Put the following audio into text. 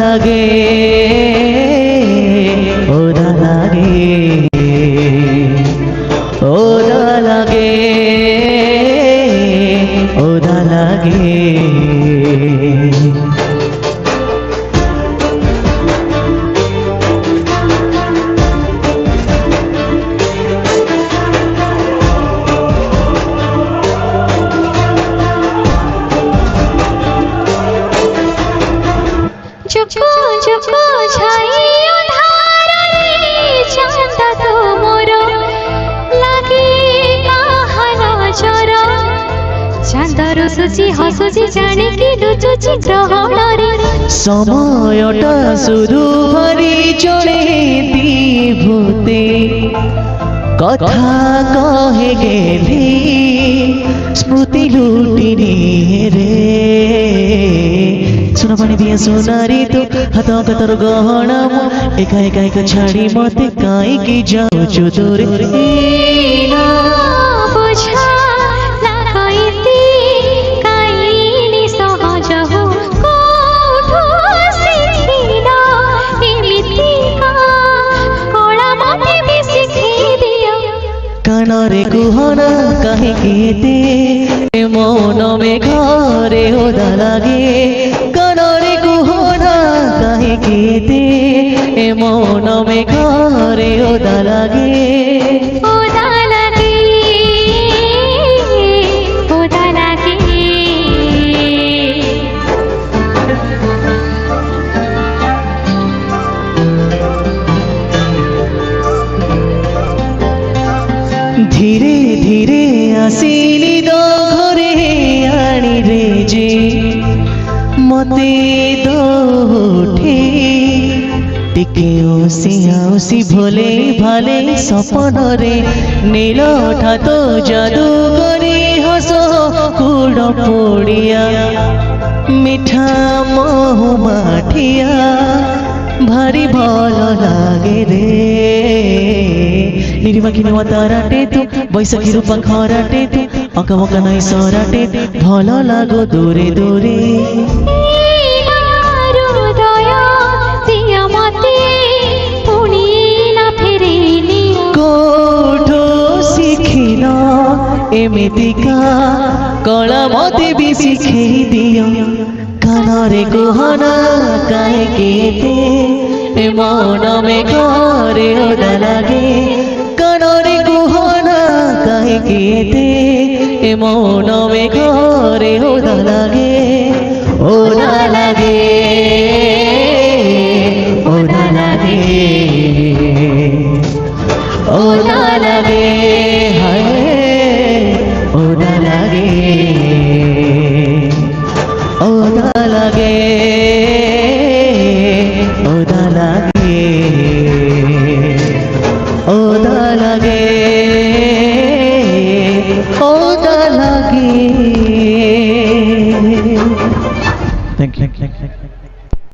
লাগে ওদা লাগে ওদা লাগে ওদা লাগে हसुची जाणिकी लुचुची ग्रहणरे সময়টা শুধু ভরি চলে ভূতে কথা কহে গেলি স্মৃতি লুটি নিয়ে রে সোনা পানি দিয়ে সোনারি তো হাত কতর গহনা একা একা একা ছাড়ি মতে কাইকি যাও দূরে কানরে কুহনা কাহে কেতে মন মে ঘরে ওদা লাগে কানরে কুহনা কাহে কেতে মন মে ঘরে ওদা লাগে ওদা লাগে ওদা লাগে ধীরে ধীরে আসিলি তো ঘরে আনি রে যে মতে দোঠে টিকে ওসি আউসি ভোলে ভালে সপনরে নীল ঠাত জাদু করে হস কুড় পড়িয়া মিঠা মহু মাঠিয়া ভারি ভাল লাগে রে নিরিমাখি নেওয়া তারাটে তু বৈশাখী রূপা খরাটে তু অঁকা বঁকা নাই সরাটে ভাল লাগো দূরে দূরে কোঠো শিখিল এমিতিকা কলা মতে বি শিখেই দিও কানরে কুহনা কাহে কেতে মন মে ঘরে ওদা লাগে কানরে কুহনা কাহে কেতে মন মে ঘরে ওদা লাগে ওদা লাগে ওদা লাগে ওদা লাগে হায় ওদা লাগে ওদা লাগে ওদা লাগে ওদা লাগে